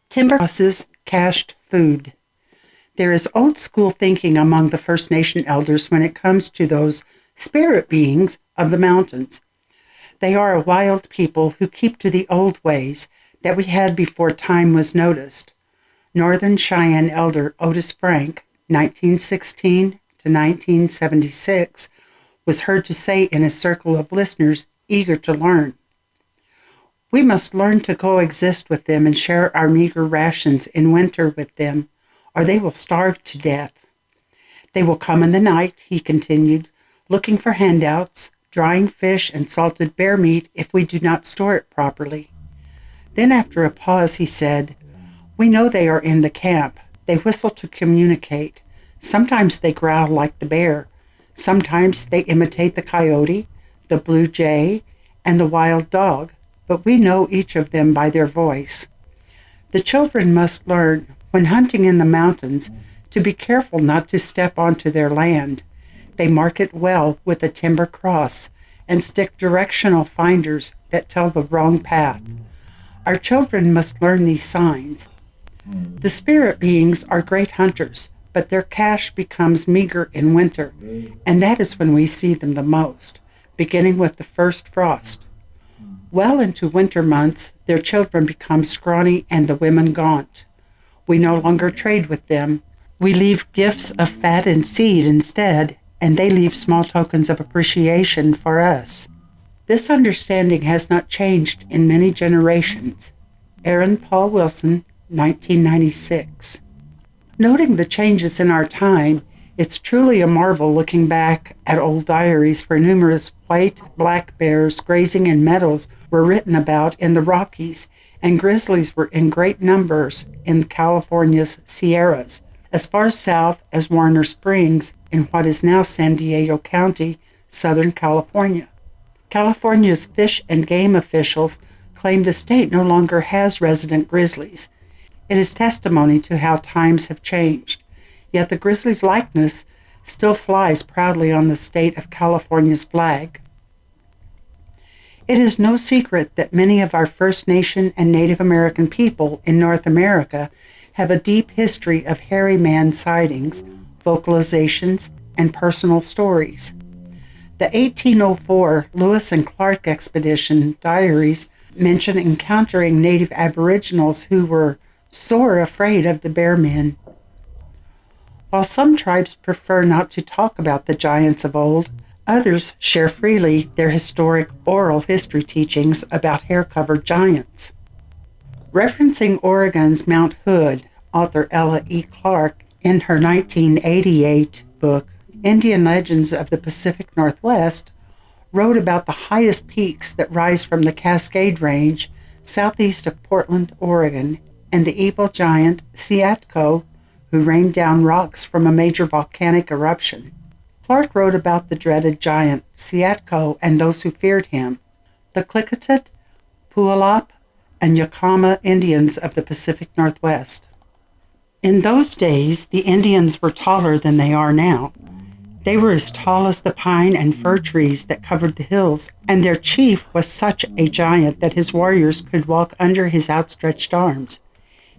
Timber houses cached food. There is old school thinking among the First Nation elders when it comes to those spirit beings of the mountains. They are a wild people who keep to the old ways that we had before time was noticed. Northern Cheyenne elder Otis Frank, 1916 to 1976, was heard to say in a circle of listeners eager to learn, "We must learn to coexist with them and share our meager rations in winter with them, or they will starve to death. They will come in the night," he continued, "looking for handouts, drying fish and salted bear meat if we do not store it properly." Then after a pause he said, "We know they are in the camp. They whistle to communicate. Sometimes they growl like the bear. Sometimes they imitate the coyote, the blue jay, and the wild dog, but we know each of them by their voice. The children must learn, when hunting in the mountains, to be careful not to step onto their land. They mark it well with a timber cross and stick directional finders that tell the wrong path. Our children must learn these signs. The spirit beings are great hunters, but their cache becomes meager in winter, and that is when we see them the most, beginning with the first frost. Well into winter months, their children become scrawny and the women gaunt. We no longer trade with them. We leave gifts of fat and seed instead, and they leave small tokens of appreciation for us. This understanding has not changed in many generations. Aaron Paul Wilson, 1996. Noting the changes in our time, it's truly a marvel looking back at old diaries where numerous white, black bears grazing in meadows were written about in the Rockies, and grizzlies were in great numbers in California's Sierras, as far south as Warner Springs in what is now San Diego County, Southern California. California's fish and game officials claim the state no longer has resident grizzlies. It is testimony to how times have changed, yet the grizzly's likeness still flies proudly on the state of California's flag. It is no secret that many of our First Nation and Native American people in North America have a deep history of hairy man sightings, vocalizations, and personal stories. The 1804 Lewis and Clark expedition diaries mention encountering native Aboriginals who were sore afraid of the bear men. While some tribes prefer not to talk about the giants of old, others share freely their historic oral history teachings about hair-covered giants. Referencing Oregon's Mount Hood, author Ella E. Clark, in her 1988 book, Indian Legends of the Pacific Northwest, wrote about the highest peaks that rise from the Cascade Range southeast of Portland, Oregon, and the evil giant Sasquatch, who rained down rocks from a major volcanic eruption. Clark wrote about the dreaded giant Sasquatch and those who feared him, the Klickitat, Puyallup, and Yakama Indians of the Pacific Northwest. In those days, the Indians were taller than they are now. They were as tall as the pine and fir trees that covered the hills, and their chief was such a giant that his warriors could walk under his outstretched arms.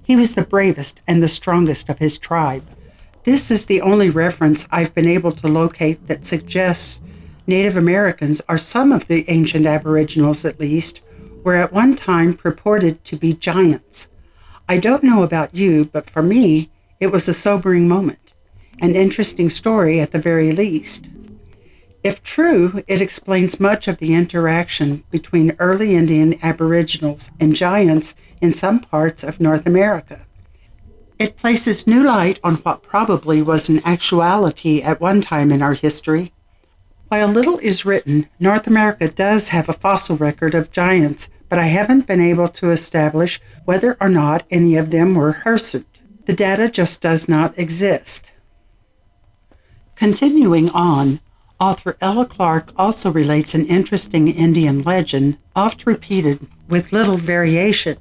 He was the bravest and the strongest of his tribe. This is the only reference I've been able to locate that suggests Native Americans, or some of the ancient Aboriginals at least, were at one time purported to be giants. I don't know about you, but for me, it was a sobering moment, an interesting story at the very least. If true, it explains much of the interaction between early Indian Aboriginals and giants in some parts of North America. It places new light on what probably was an actuality at one time in our history. While little is written, North America does have a fossil record of giants, but I haven't been able to establish whether or not any of them were hirsute. The data just does not exist. Continuing on, author Ella Clark also relates an interesting Indian legend, oft repeated with little variation.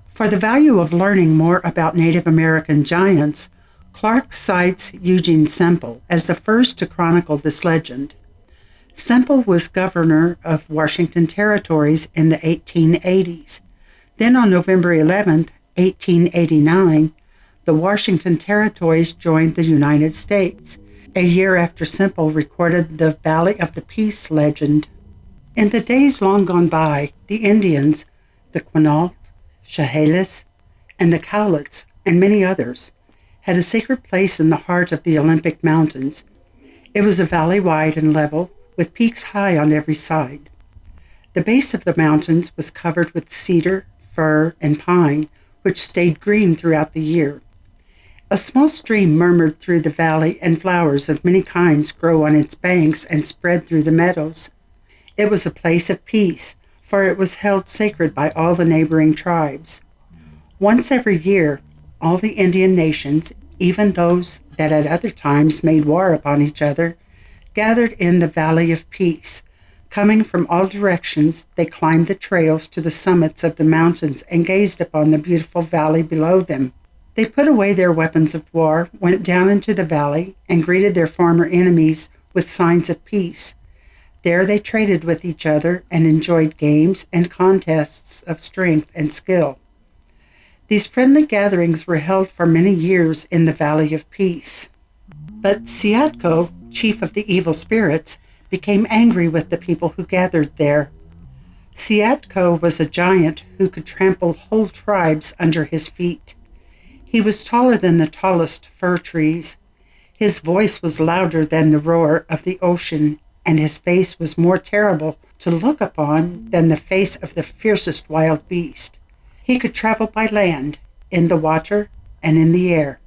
For the value of learning more about Native American giants, Clark cites Eugene Semple as the first to chronicle this legend. Semple was governor of Washington Territories in the 1880s. Then on November 11, 1889, the Washington Territories joined the United States, a year after Semple recorded the Valley of the Peace legend. In the days long gone by, the Indians, the Quinault, Chehalis, and the Cowlitz, and many others, had a sacred place in the heart of the Olympic Mountains. It was a valley wide and level, with peaks high on every side. The base of the mountains was covered with cedar, fir, and pine, which stayed green throughout the year. A small stream murmured through the valley, and flowers of many kinds grow on its banks and spread through the meadows. It was a place of peace, for it was held sacred by all the neighboring tribes. Once every year, all the Indian nations, even those that at other times made war upon each other, gathered in the Valley of Peace. Coming from all directions, they climbed the trails to the summits of the mountains and gazed upon the beautiful valley below them. They put away their weapons of war, went down into the valley, and greeted their former enemies with signs of peace. There they traded with each other and enjoyed games and contests of strength and skill. These friendly gatherings were held for many years in the Valley of Peace. But Sasquatch, chief of the evil spirits, became angry with the people who gathered there. Sasquatch was a giant who could trample whole tribes under his feet. He was taller than the tallest fir trees. His voice was louder than the roar of the ocean, and his face was more terrible to look upon than the face of the fiercest wild beast. He could travel by land, in the water, and in the air.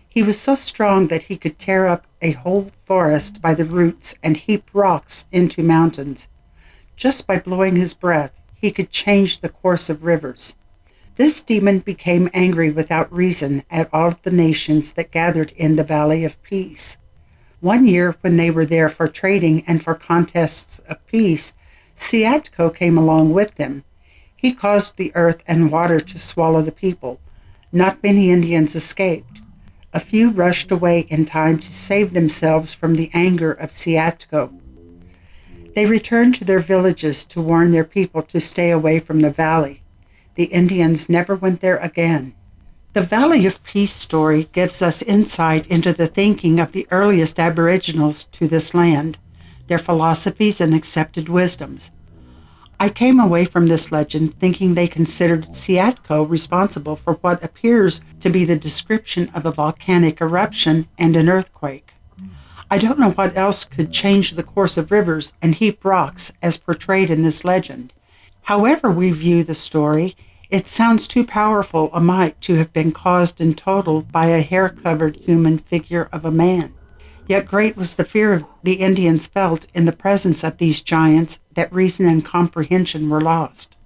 He was so strong that he could tear up a whole forest by the roots and heap rocks into mountains. Just by blowing his breath, he could change the course of rivers. This demon became angry without reason at all of the nations that gathered in the Valley of Peace. One year, when they were there for trading and for contests of peace, Sasquatch came along with them. He caused the earth and water to swallow the people. Not many Indians escaped. A few rushed away in time to save themselves from the anger of Sasquatch. They returned to their villages to warn their people to stay away from the valley. The Indians never went there again. The Valley of Peace story gives us insight into the thinking of the earliest aboriginals to this land, their philosophies and accepted wisdoms. I came away from this legend thinking they considered Sasquatch responsible for what appears to be the description of a volcanic eruption and an earthquake. I don't know what else could change the course of rivers and heap rocks as portrayed in this legend. However we view the story, it sounds too powerful a might to have been caused in total by a hair-covered human figure of a man. Yet great was the fear the Indians felt in the presence of these giants that reason and comprehension were lost.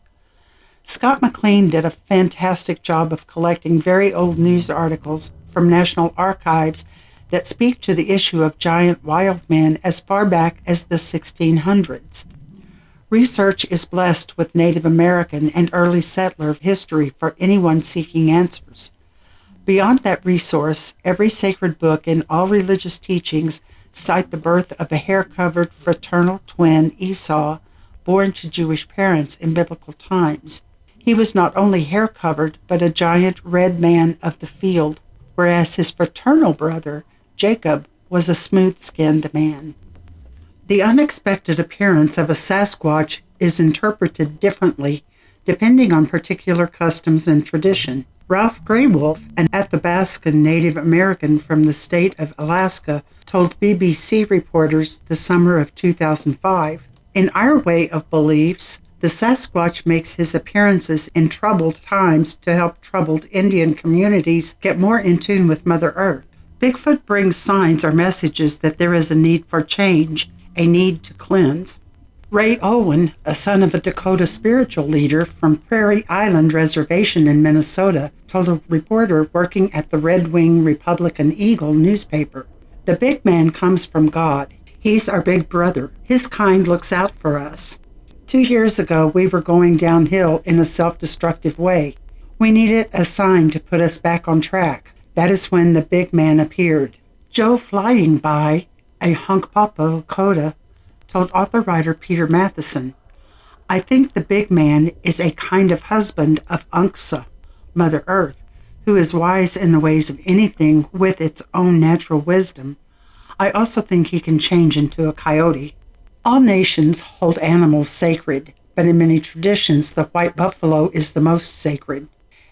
Scott McLean did a fantastic job of collecting very old news articles from National Archives that speak to the issue of giant wild men as far back as the 1600s. Research is blessed with Native American and early settler history for anyone seeking answers. Beyond that resource, every sacred book and all religious teachings cite the birth of a hair-covered fraternal twin, Esau, born to Jewish parents in biblical times. He was not only hair-covered, but a giant red man of the field, whereas his fraternal brother, Jacob, was a smooth-skinned man. The unexpected appearance of a Sasquatch is interpreted differently depending on particular customs and tradition. Ralph Graywolf, an Athabascan Native American from the state of Alaska, told BBC reporters the summer of 2005, "In our way of beliefs, the Sasquatch makes his appearances in troubled times to help troubled Indian communities get more in tune with Mother Earth. Bigfoot brings signs or messages that there is a need for change, a need to cleanse." Ray Owen, a son of a Dakota spiritual leader from Prairie Island Reservation in Minnesota, told a reporter working at the Red Wing Republican Eagle newspaper, "The big man comes from God. He's our big brother. His kind looks out for us. 2 years ago, we were going downhill in a self-destructive way. We needed a sign to put us back on track. That is when the big man appeared." Joe Flying By, a Hunkpapa Lakota, told author-writer Peter Matheson, "I think the big man is a kind of husband of Unksa, Mother Earth, who is wise in the ways of anything with its own natural wisdom. I also think he can change into a coyote. All nations hold animals sacred, but in many traditions, the white buffalo is the most sacred.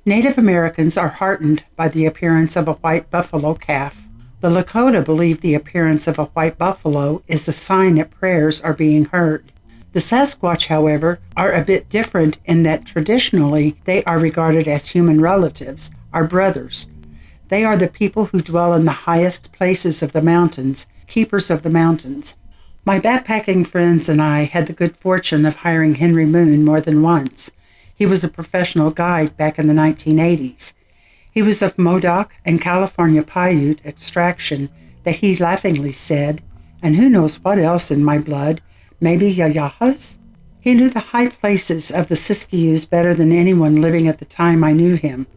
Native Americans are heartened by the appearance of a white buffalo calf. The Lakota believe the appearance of a white buffalo is a sign that prayers are being heard. The Sasquatch, however, are a bit different in that traditionally they are regarded as human relatives, our brothers. They are the people who dwell in the highest places of the mountains, keepers of the mountains. My backpacking friends and I had the good fortune of hiring Henry Moon more than once. He was a professional guide back in the 1980s. He was of Modoc and California Paiute extraction that he laughingly said, and who knows what else in my blood, maybe Yayahas? He knew the high places of the Siskiyous better than anyone living at the time I knew him.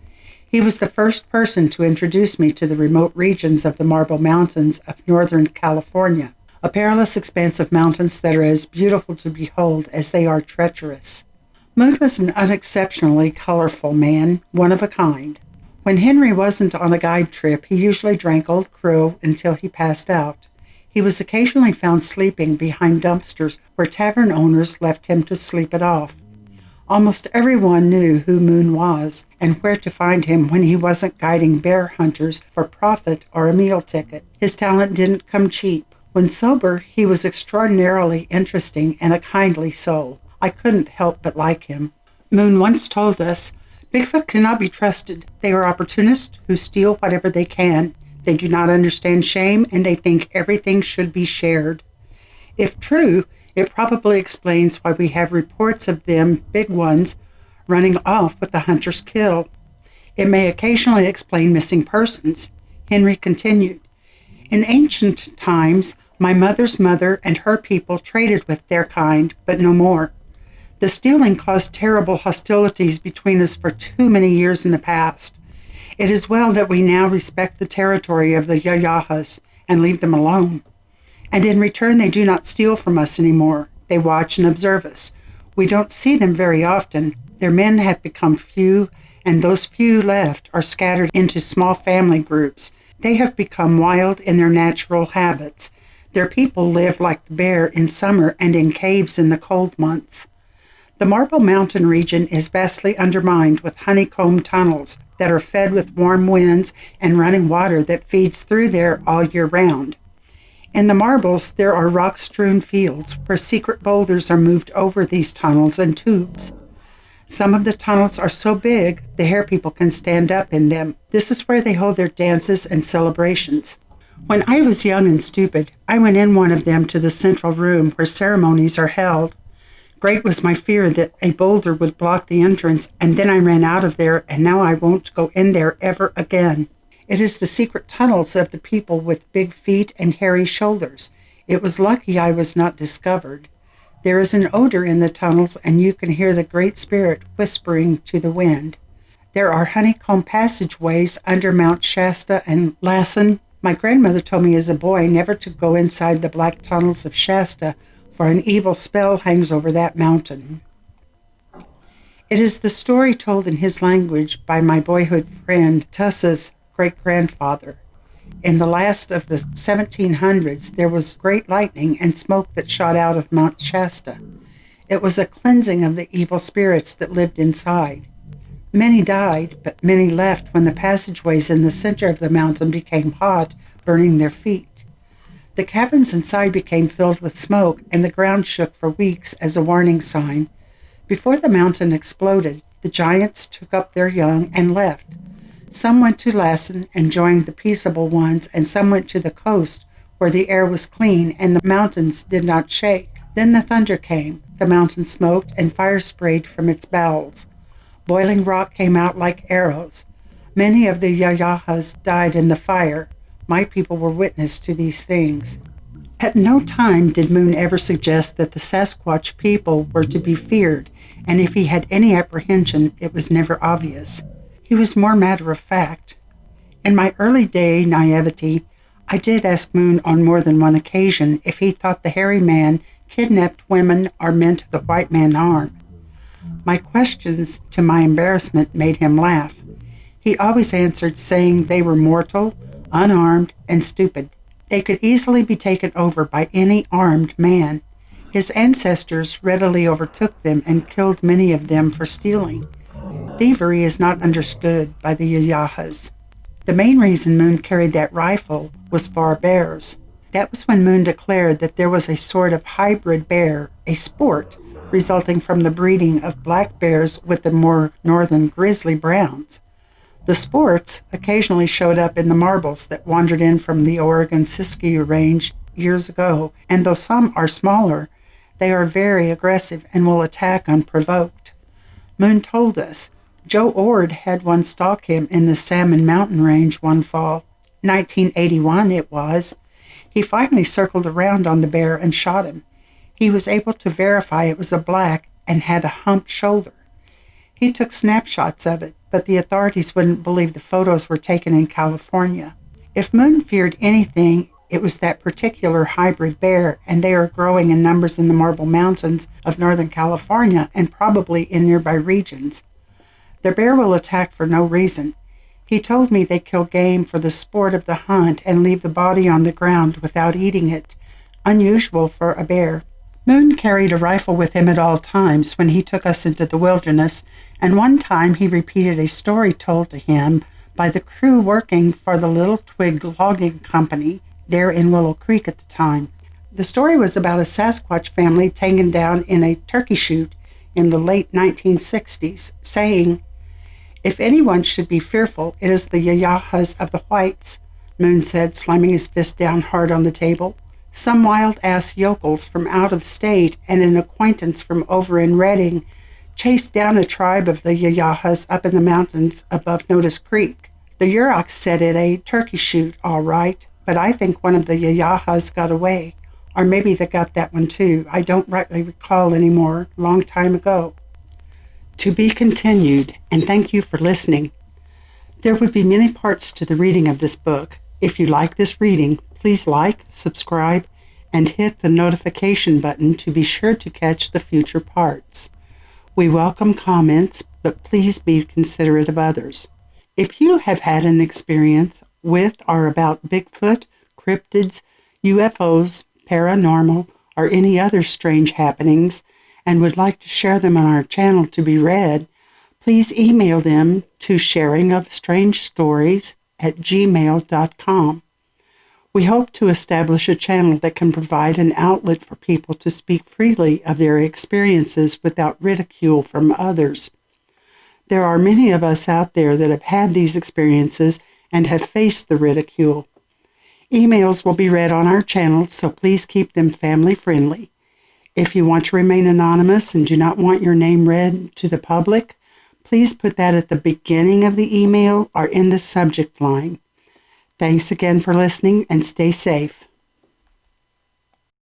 He was the first person to introduce me to the remote regions of the Marble Mountains of Northern California, a perilous expanse of mountains that are as beautiful to behold as they are treacherous. Moon was an unexceptionally colorful man, one of a kind. When Henry wasn't on a guide trip, he usually drank Old Crow until he passed out. He was occasionally found sleeping behind dumpsters where tavern owners left him to sleep it off. Almost everyone knew who Moon was and where to find him when he wasn't guiding bear hunters for profit or a meal ticket. His talent didn't come cheap. When sober, he was extraordinarily interesting and a kindly soul. I couldn't help but like him. Moon once told us, "Bigfoot cannot be trusted. They are opportunists who steal whatever they can. They do not understand shame, and they think everything should be shared." If true, it probably explains why we have reports of them, big ones, running off with the hunter's kill. It may occasionally explain missing persons. Henry continued, "In ancient times, my mother's mother and her people traded with their kind, but no more. The stealing caused terrible hostilities between us for too many years in the past. It is well that we now respect the territory of the Yayahas and leave them alone. And in return, they do not steal from us anymore. They watch and observe us. We don't see them very often. Their men have become few, and those few left are scattered into small family groups. They have become wild in their natural habits. Their people live like the bear in summer and in caves in the cold months. The Marble Mountain region is vastly undermined with honeycomb tunnels that are fed with warm winds and running water that feeds through there all year round. In the marbles, there are rock-strewn fields where secret boulders are moved over these tunnels and tubes. Some of the tunnels are so big, the hair people can stand up in them. This is where they hold their dances and celebrations. When I was young and stupid, I went in one of them to the central room where ceremonies are held. Great was my fear that a boulder would block the entrance, and then I ran out of there, and now I won't go in there ever again. It is the secret tunnels of the people with big feet and hairy shoulders. It was lucky I was not discovered. There is an odor in the tunnels, and you can hear the Great Spirit whispering to the wind. There are honeycomb passageways under Mount Shasta and Lassen. My grandmother told me as a boy never to go inside the black tunnels of Shasta, for an evil spell hangs over that mountain. It is the story told in his language by my boyhood friend Tussa's great-grandfather. In the last of the 1700s, there was great lightning and smoke that shot out of Mount Shasta. It was a cleansing of the evil spirits that lived inside. Many died, but many left when the passageways in the center of the mountain became hot, burning their feet. The caverns inside became filled with smoke, and the ground shook for weeks as a warning sign. Before the mountain exploded, the giants took up their young and left. Some went to Lassen and joined the peaceable ones, and some went to the coast, where the air was clean and the mountains did not shake. Then the thunder came. The mountain smoked, and fire sprayed from its bowels. Boiling rock came out like arrows. Many of the Yayahas died in the fire. My people were witness to these things. At no time did Moon ever suggest that the Sasquatch people were to be feared, and if he had any apprehension, it was never obvious. He was more matter of fact. In my early day naivety, I did ask Moon on more than one occasion if he thought the hairy man kidnapped women or meant the white man harm. My questions, to my embarrassment, made him laugh. He always answered saying they were mortal, unarmed, and stupid. They could easily be taken over by any armed man. His ancestors readily overtook them and killed many of them for stealing. Thievery is not understood by the Yayahas. The main reason Moon carried that rifle was for bears. That was when Moon declared that there was a sort of hybrid bear, a sport, resulting from the breeding of black bears with the more northern grizzly browns. The sports occasionally showed up in the marbles that wandered in from the Oregon Siskiyou Range years ago, and though some are smaller, they are very aggressive and will attack unprovoked. Moon told us Joe Ord had one stalk him in the Salmon Mountain Range one fall. 1981 it was. He finally circled around on the bear and shot him. He was able to verify it was a black and had a humped shoulder. He took snapshots of it, but the authorities wouldn't believe the photos were taken in California. If Moon feared anything, it was that particular hybrid bear, and they are growing in numbers in the Marble Mountains of Northern California and probably in nearby regions. The bear will attack for no reason. He told me they kill game for the sport of the hunt and leave the body on the ground without eating it, unusual for a bear. Moon carried a rifle with him at all times when he took us into the wilderness, and one time he repeated a story told to him by the crew working for the Little Twig Logging Company there in Willow Creek at the time. The story was about a Sasquatch family taken down in a turkey shoot in the late 1960s, saying, "If anyone should be fearful, it is the Yayahas of the whites," Moon said, slamming his fist down hard on the table. Some wild-ass yokels from out of state and an acquaintance from over in Redding chased down a tribe of the Yayahas up in the mountains above Notice Creek. The Yurok said it a turkey shoot, all right, but I think one of the Yayahas got away. Or maybe they got that one too. I don't rightly recall anymore. Long time ago. To be continued, and thank you for listening. There would be many parts to the reading of this book. If you like this reading, please like, subscribe, and hit the notification button to be sure to catch the future parts. We welcome comments, but please be considerate of others. If you have had an experience with or about Bigfoot, cryptids, UFOs, paranormal, or any other strange happenings, and would like to share them on our channel to be read, please email them to sharingofstrangestories@gmail.com. We hope to establish a channel that can provide an outlet for people to speak freely of their experiences without ridicule from others. There are many of us out there that have had these experiences and have faced the ridicule. Emails will be read on our channel, so please keep them family-friendly. If you want to remain anonymous and do not want your name read to the public, please put that at the beginning of the email or in the subject line. Thanks again for listening, and stay safe.